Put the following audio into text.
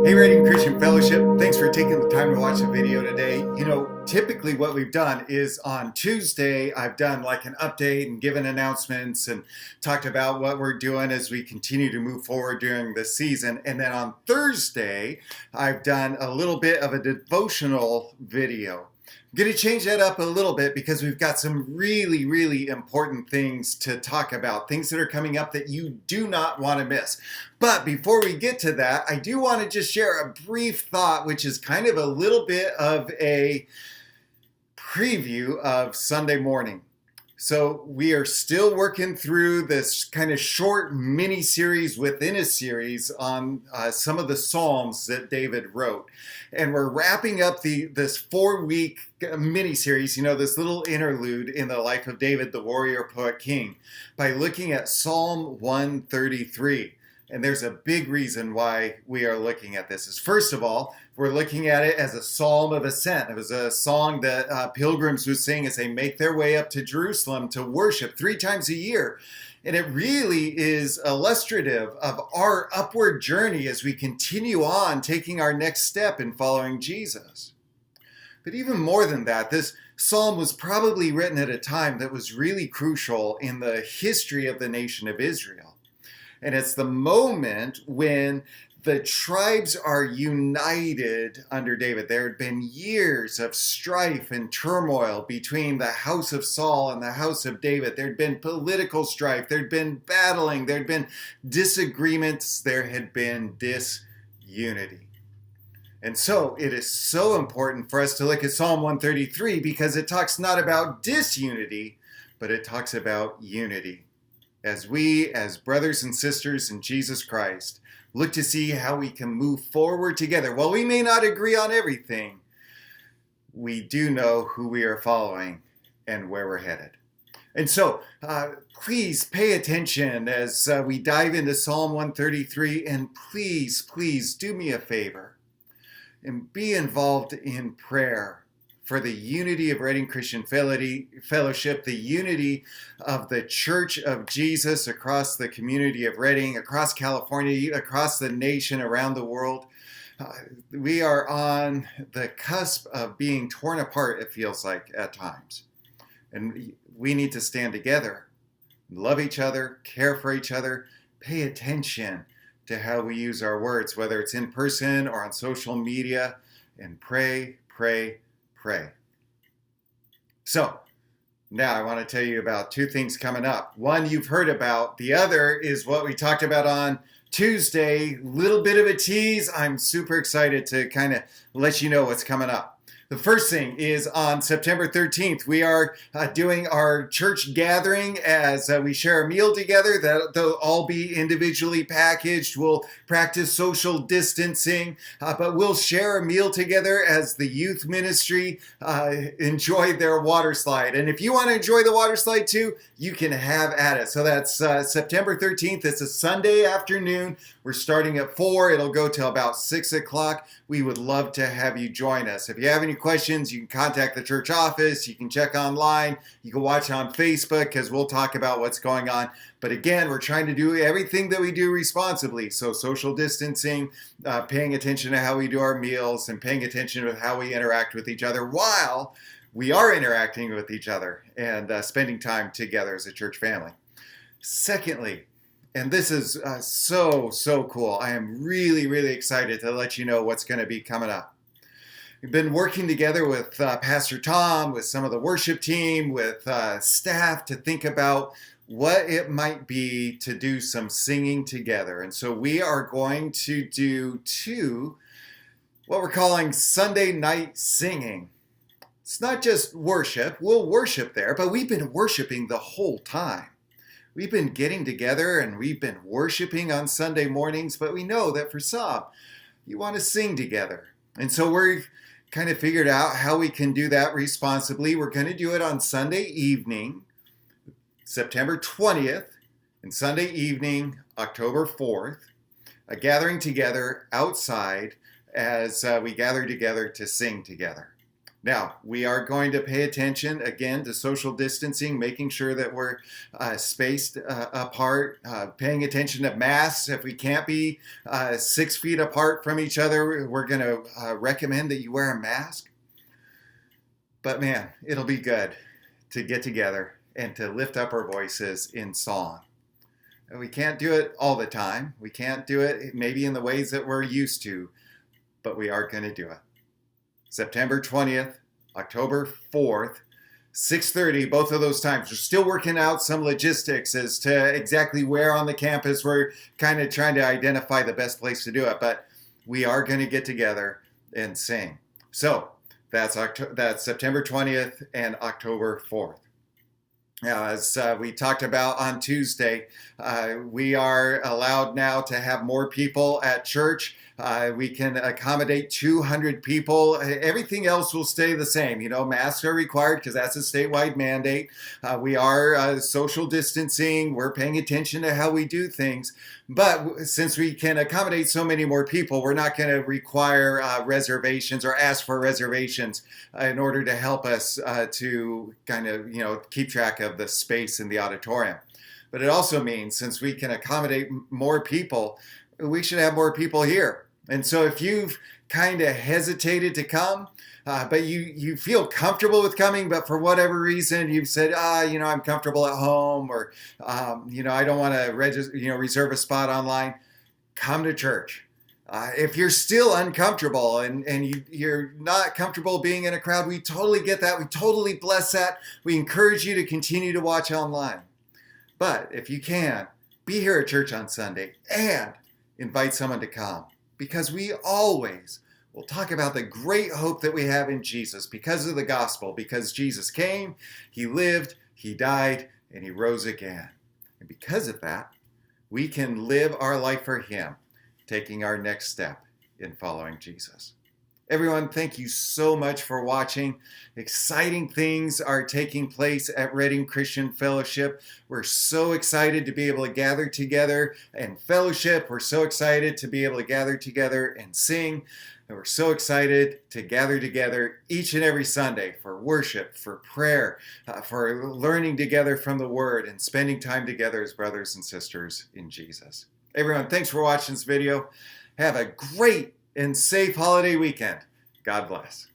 Hey, Reading Christian Fellowship, thanks for taking the time to watch the video today. Typically what we've done is on Tuesday, I've done like an update and given announcements and talked about what we're doing as we continue to move forward during the season. And then on Thursday, I've done a little bit of a devotional video. I'm going to change that up a little bit because we've got some really important things to talk about, things that are coming up that you do not want to miss. But before we get to that, I do want to just share a brief thought, which is kind of a little bit of a preview of Sunday morning. So we are still working through this kind of short mini series within a series on some of the Psalms that David wrote. And we're wrapping up this 4-week mini series, this little interlude in the life of David, the warrior poet king, by looking at Psalm 133. And there's a big reason why we are looking at this. First of all, we're looking at it as a psalm of ascent. It was a song that pilgrims would sing as they make their way up to Jerusalem to worship 3 times a year. And it really is illustrative of our upward journey as we continue on taking our next step in following Jesus. But even more than that, this psalm was probably written at a time that was really crucial in the history of the nation of Israel. And it's the moment when the tribes are united under David. There had been years of strife and turmoil between the house of Saul and the house of David. There had been political strife. There had been battling. There had been disagreements. There had been disunity. And so it is so important for us to look at Psalm 133 because it talks not about disunity, but it talks about unity. As we, as brothers and sisters in Jesus Christ, look to see how we can move forward together. While we may not agree on everything, we do know who we are following and where we're headed. And so, please pay attention as we dive into Psalm 133, and please do me a favor and be involved in prayer for the unity of Reading Christian Fellowship, the unity of the Church of Jesus across the community of Reading, across California, across the nation, around the world. We are on the cusp of being torn apart, it feels like, at times. And we need to stand together, love each other, care for each other, pay attention to how we use our words, whether it's in person or on social media, and pray. So, now I want to tell you about 2 things coming up. One you've heard about. The other is what we talked about on Tuesday. Little bit of a tease. I'm super excited to kind of let you know what's coming up. The first thing is on September 13th, we are doing our church gathering as we share a meal together. They'll all be individually packaged. We'll practice social distancing, but we'll share a meal together as the youth ministry enjoy their water slide. And if you want to enjoy the water slide too, you can have at it. So that's September 13th. It's a Sunday afternoon. We're starting at 4. It'll go till about 6 o'clock. We would love to have you join us. If you have any questions, you can contact the church office. You can check online. You can watch on Facebook because we'll talk about what's going on. But again, we're trying to do everything that we do responsibly. So social distancing, paying attention to how we do our meals, and paying attention to how we interact with each other while we are interacting with each other and spending time together as a church family. Secondly, and this is so cool. I am really excited to let you know what's going to be coming up. We've been working together with Pastor Tom, with some of the worship team, with staff to think about what it might be to do some singing together. And so we are going to do 2, what we're calling Sunday night singing. It's not just worship. We'll worship there, but we've been worshiping the whole time. We've been getting together and we've been worshiping on Sunday mornings, but we know that for some, you want to sing together. And so we're kind of figured out how we can do that responsibly. We're going to do it on Sunday evening, September 20th, and Sunday evening, October 4th, a gathering together outside as we gather together to sing together. Now, we are going to pay attention again to social distancing, making sure that we're spaced apart, paying attention to masks. If we can't be 6 feet apart from each other, we're going to recommend that you wear a mask. But man, it'll be good to get together and to lift up our voices in song. We can't do it all the time. We can't do it maybe in the ways that we're used to, but we are going to do it. September 20th, October 4th, 6:30, both of those times. We're still working out some logistics as to exactly where on the campus. We're kind of trying to identify the best place to do it, but we are going to get together and sing. So that's September 20th and October 4th. Now, as we talked about on Tuesday, we are allowed now to have more people at church. We can accommodate 200 people. Everything else will stay the same. You know, masks are required because that's a statewide mandate. We are social distancing. We're paying attention to how we do things. But since we can accommodate so many more people, we're not going to require reservations or ask for reservations in order to help us to kind of, keep track of the space in the auditorium. But it also means since we can accommodate more people, we should have more people here. And so if you've kind of hesitated to come, but you feel comfortable with coming, but for whatever reason you've said, I'm comfortable at home, or I don't want to reserve a spot online, come to church. If you're still uncomfortable and you're not comfortable being in a crowd, we totally get that. We totally bless that. We encourage you to continue to watch online. But if you can, be here at church on Sunday and invite someone to come, because we always will talk about the great hope that we have in Jesus because of the gospel, because Jesus came, he lived, he died, and he rose again. And because of that, we can live our life for him, taking our next step in following Jesus. Everyone, thank you so much for watching. Exciting things are taking place at Redding Christian Fellowship. We're so excited to be able to gather together and fellowship. We're so excited to be able to gather together and sing. And we're so excited to gather together each and every Sunday for worship, for prayer, for learning together from the Word and spending time together as brothers and sisters in Jesus. Everyone, thanks for watching this video. Have a great and safe holiday weekend. God bless.